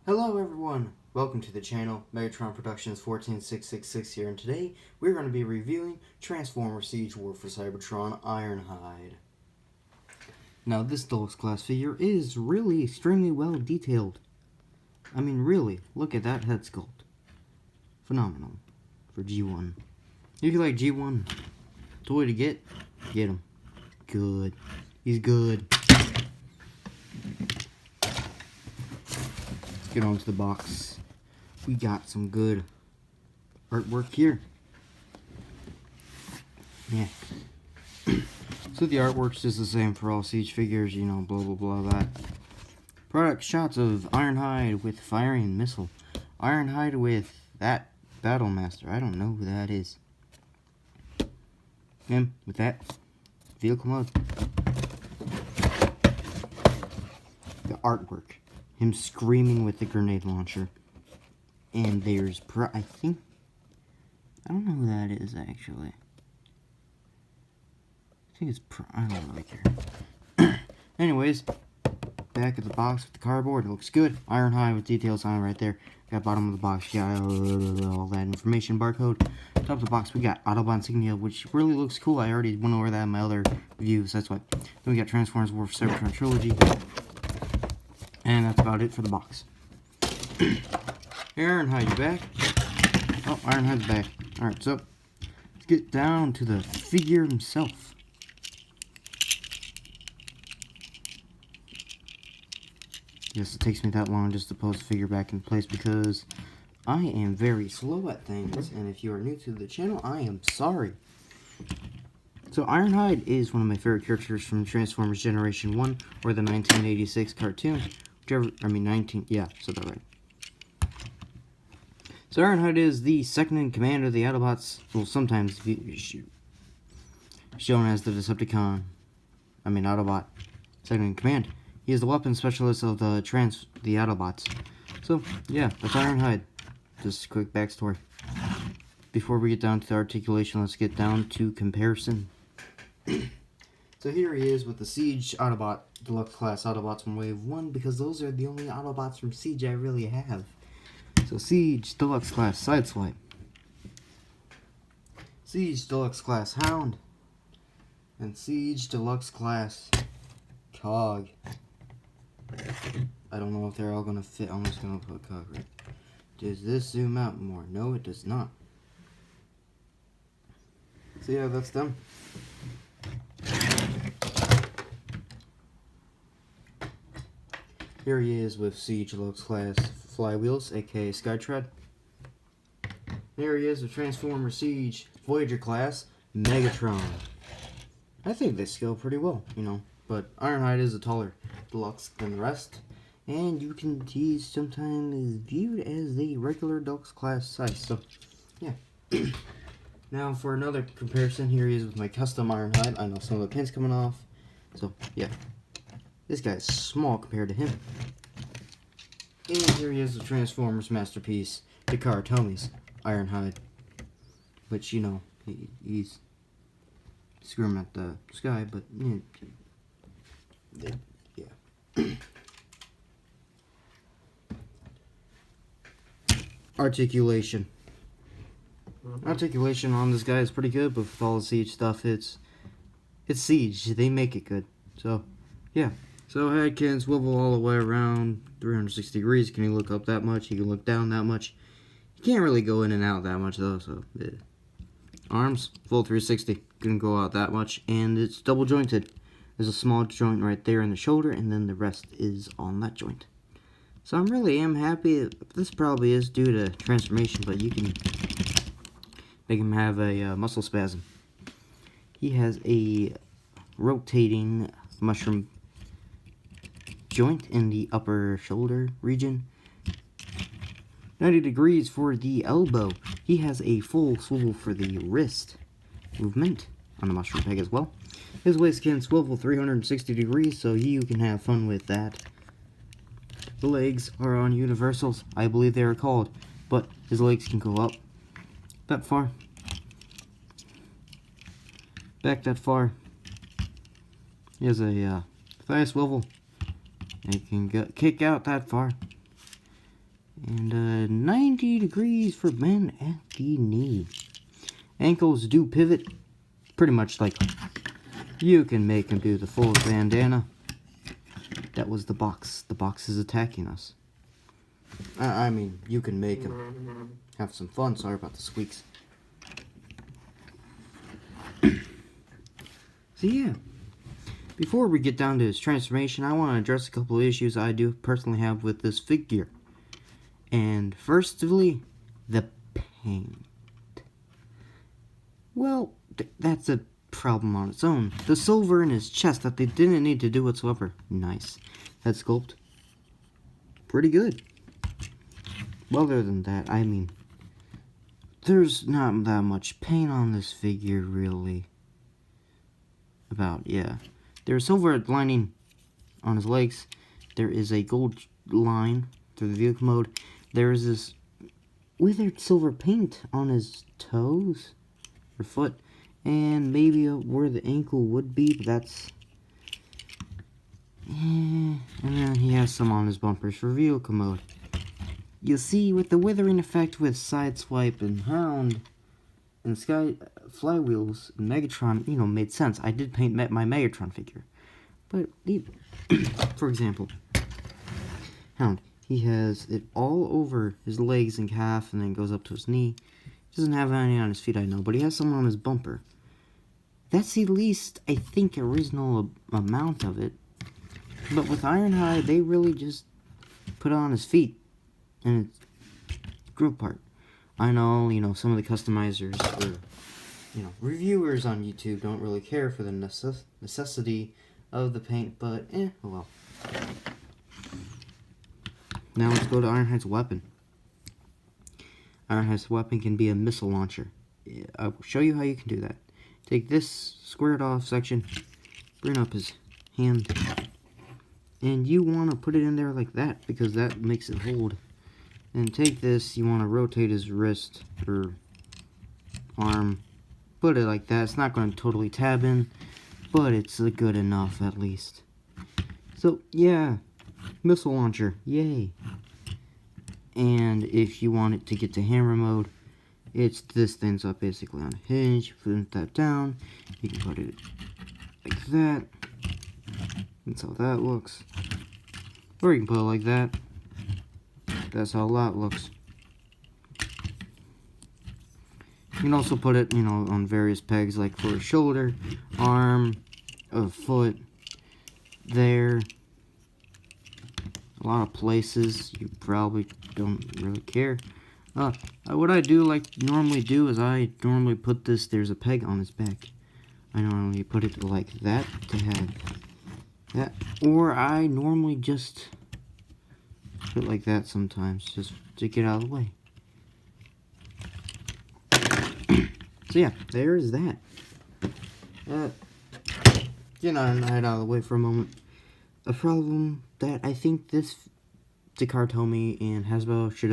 Hello everyone, welcome to the channel. Megatron Productions 14666 here, and today we're going to be reviewing Transformer Siege War for Cybertron Ironhide. Now this Deluxe class figure is really extremely well detailed. I mean really, look at that head sculpt. Phenomenal for G1. If you like G1 toy to get him. Good. He's good. Get on to the box. We got some good artwork here. Yeah. So the artwork's just the same for all Siege figures, you know, blah blah blah that. Product shots of Ironhide with firing missile. Ironhide with that Battle Master. I don't know who that is. Him with that vehicle mode. The artwork. Him screaming with the grenade launcher. And there's, I think, I don't know who that is, actually. I think it's, I don't really care. Anyways, back of the box with the cardboard. It looks good. Ironhide with details on it right there. Got bottom of the box. Got all that information barcode. Top of the box, we got Autobot insignia, which really looks cool. I already went over that in my other reviews. That's why. Then we got Transformers War for Cybertron Trilogy. And that's about it for the box. Ironhide, you back? Oh, Ironhide's back. Alright, so let's get down to the figure himself. Yes, it takes me that long just to pose the figure back in place because I am very slow at things. And if you are new to the channel, I am sorry. So Ironhide is one of my favorite characters from Transformers Generation 1 or the 1986 cartoon. Whichever, I mean 19, yeah, said that right. So Ironhide is the second in command of the Autobots, well, sometimes shown as the Decepticon, Autobot, second in command. He is the weapons specialist of the Autobots. So, yeah, that's Ironhide. Just a quick backstory. Before we get down to the articulation, let's get down to comparison. So here he is with the Siege Autobot, Deluxe Class Autobots from Wave 1, because those are the only Autobots from Siege I really have. So Siege Deluxe Class Sideswipe. Siege Deluxe Class Hound. And Siege Deluxe Class Cog. I don't know if they're all going to fit. I'm just going to put Cog right. Does this zoom out more? No, it does not. So yeah, that's them. Here he is with Siege Deluxe Class Flywheels, aka Skytread. There he is with Transformer Siege Voyager Class Megatron. I think they scale pretty well, you know, but Ironhide is a taller deluxe than the rest, and you can he's sometimes viewed as the regular deluxe class size. So, yeah. Now for another comparison, here he is with my custom Ironhide. I know some of the pins coming off, so yeah. This guy is small compared to him. And here he is with Transformers Masterpiece, Picard Tommy's Ironhide. Which, you know, he's screaming at the sky, but yeah. Articulation. Articulation on this guy is pretty good, but with all the Siege stuff, it's Siege. They make it good. So, yeah. So head can swivel all the way around 360 degrees. Can you look up that much? You can look down that much. You can't really go in and out that much though. So yeah. Arms full 360. Can go out that much, and it's double jointed. There's a small joint right there in the shoulder, and then the rest is on that joint. So I really am happy. This probably is due to transformation, but you can make him have a muscle spasm. He has a rotating mushroom joint in the upper shoulder region. 90 degrees for the elbow. He has a full swivel for the wrist movement on the mushroom peg as well. His waist can swivel 360 degrees, so you can have fun with that. The legs are on universals, I believe they are called, but his legs can go up that far, back that far. He has a thigh swivel. It can kick out that far. And 90 degrees for men at the knee. Ankles do pivot, pretty much like you can make them do the full bandana. That was the box. The box is attacking us. I mean, you can make them have some fun. Sorry about the squeaks. So yeah, before we get down to his transformation, I want to address a couple of issues I do personally have with this figure. And firstly, the paint. Well, that's a problem on its own. The silver in his chest that they didn't need to do whatsoever. Nice. Head sculpt. Pretty good. Other than that, I mean, there's not that much paint on this figure, really. There's silver lining on his legs. There is a gold line through the vehicle mode. There is this withered silver paint on his toes or foot, and maybe where the ankle would be, but that's... and then he has some on his bumpers for vehicle mode. You'll see with the withering effect with Sideswipe and Hound and Sky Flywheels, Megatron, made sense. I did paint my Megatron figure. But, for example, Hound, he has it all over his legs and calf and then goes up to his knee. He doesn't have any on his feet, I know, but he has some on his bumper. That's at least, I think, a reasonable amount of it. But with Ironhide, they really just put it on his feet. And it's grew apart. I know, some of the customizers or, reviewers on YouTube don't really care for the necessity of the paint, but, oh well. Now let's go to Ironhide's weapon. Ironhide's weapon can be a missile launcher. I will show you how you can do that. Take this squared off section, bring up his hand, and you want to put it in there like that, because that makes it hold. And take this, you want to rotate his wrist or arm, put it like that. It's not going to totally tab in, but it's good enough at least. So yeah, missile launcher, yay. And if you want it to get to hammer mode, it's this thing's up basically on a hinge. Put that down, you can put it like that. That's how that looks. Or you can put it like that. That's how that looks. You can also put it, on various pegs, like for a shoulder, arm, a foot, there. A lot of places you probably don't really care. What I normally do is I normally put this, there's a peg on his back. I normally put it like that to have that. Or I normally just put it like that sometimes, just to get out of the way. So yeah, there's that. Get Ironhide out of the way for a moment. A problem that I think this Takatomi and Hasbro should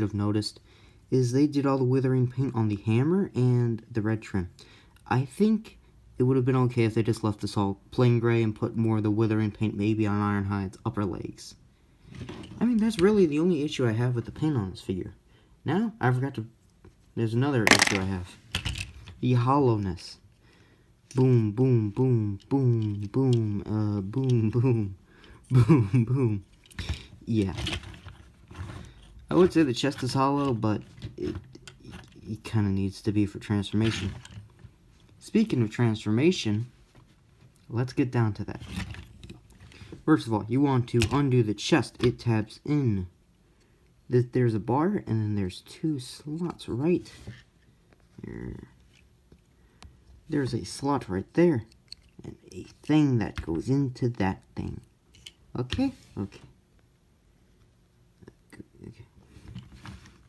have noticed is they did all the withering paint on the hammer and the red trim. I think it would have been okay if they just left this all plain gray and put more of the withering paint maybe on Ironhide's upper legs. I mean, that's really the only issue I have with the paint on this figure. Now, there's another issue I have. The hollowness. Boom, boom, boom, boom, boom, boom, boom, boom, boom. Yeah. I would say the chest is hollow, but it kind of needs to be for transformation. Speaking of transformation, let's get down to that. First of all, you want to undo the chest. It tabs in. There's a bar, and then there's two slots right here. There's a slot right there, and a thing that goes into that thing. Okay? Okay.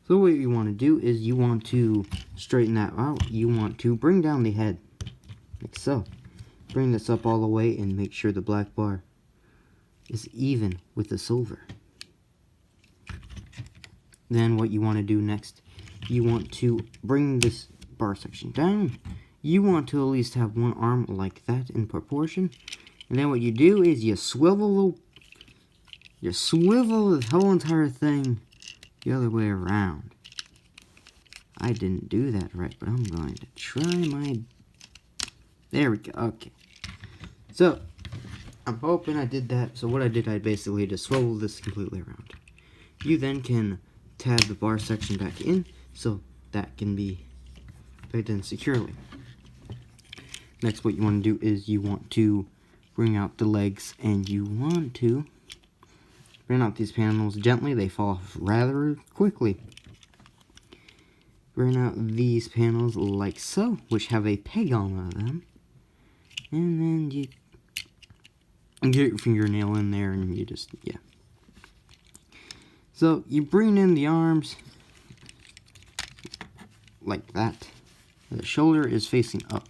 So what you want to do is you want to straighten that out. You want to bring down the head, like so. Bring this up all the way and make sure the black bar is even with the silver. Then what you want to do next, you want to bring this bar section down. You want to at least have one arm like that in proportion. And then what you do is you swivel You swivel the whole entire thing the other way around. I didn't do that right, but I'm going to try my... There we go, okay. So, I'm hoping I did that. So what I did, I basically just swivel this completely around. You then can tab the bar section back in, so that can be baked in securely. Next, what you want to do is you want to bring out the legs, and you want to bring out these panels gently. They fall off rather quickly. Bring out these panels like so, which have a peg on them. And then you get your fingernail in there and you just, yeah. So you bring in the arms like that. The shoulder is facing up.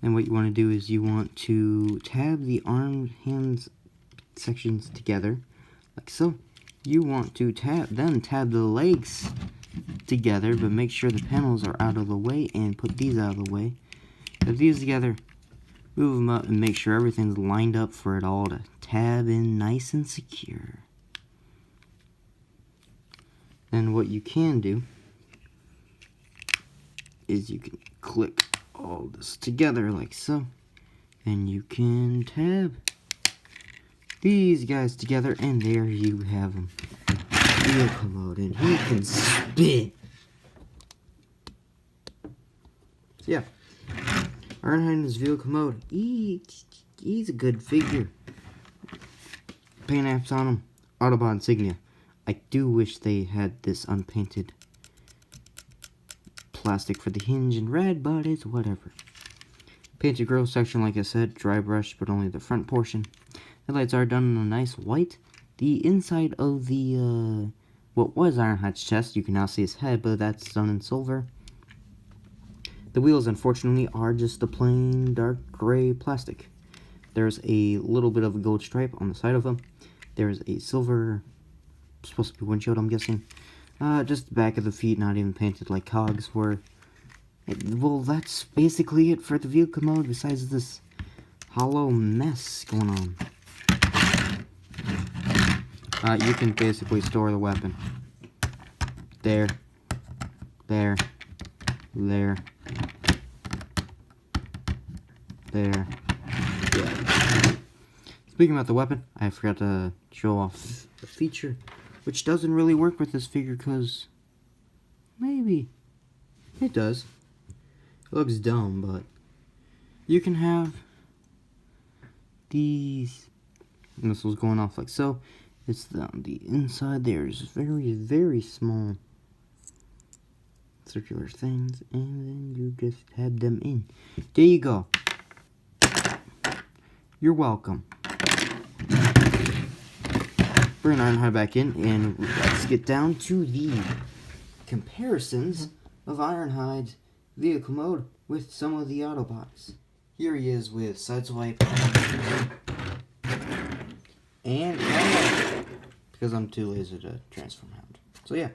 And what you want to do is you want to tab the arm, hands sections together like so. You want to tab the legs together, but make sure the panels are out of the way and put these out of the way. Put these together, move them up, and make sure everything's lined up for it all to tab in nice and secure. Then what you can do is you can click all this together like so, and you can tab these guys together, and there you have them. Vehicle mode, and he can spin. So yeah, Ironhide in his vehicle mode. He's a good figure. Paint apps on him. Autobot insignia. I do wish they had this unpainted plastic for the hinge in red, but it's whatever. Painted grill section, like I said, dry brush, but only the front portion. Headlights are done in a nice white. The inside of the, what was Ironhide's chest, you can now see his head, but that's done in silver. The wheels, unfortunately, are just a plain dark gray plastic. There's a little bit of a gold stripe on the side of them. There's a silver, supposed to be windshield, I'm guessing. Just the back of the feet, not even painted like cogs were. Well, that's basically it for the vehicle mode, besides this hollow mess going on. You can basically store the weapon. There. There. There. There. Yeah. Speaking about the weapon, I forgot to show off a feature, which doesn't really work with this figure, because maybe it does. It looks dumb, but you can have these missiles going off like so. It's on the inside. There's very, very small circular things, and then you just tab them in. There you go. You're welcome. Bring Ironhide back in, and let's get down to the comparisons of Ironhide's vehicle mode with some of the Autobots. Here he is with Sideswipe and because I'm too lazy to transform out. So yeah.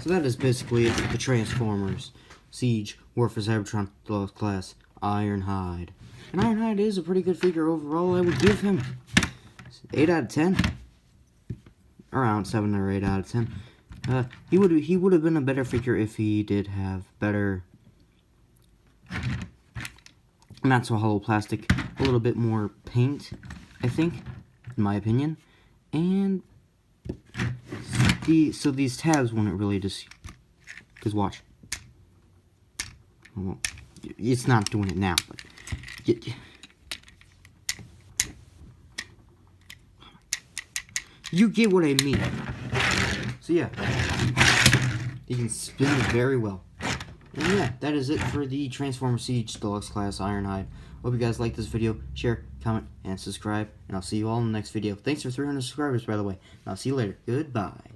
So that is basically it for the Transformers Siege War for Cybertron Deluxe Class Ironhide. And Ironhide is a pretty good figure overall. I would give him 8 out of 10. Around 7 or 8 out of 10. He would have been a better figure if he did have better, not so hollow plastic, a little bit more paint, I think, in my opinion. And so these tabs wouldn't really just, because watch. Well, it's not doing it now, but you get what I mean. So yeah, you can spin very well. And yeah, that is it for the Transformers Siege Deluxe Class Ironhide. Hope you guys like this video. Share, comment, and subscribe. And I'll see you all in the next video. Thanks for 300 subscribers, by the way. And I'll see you later. Goodbye.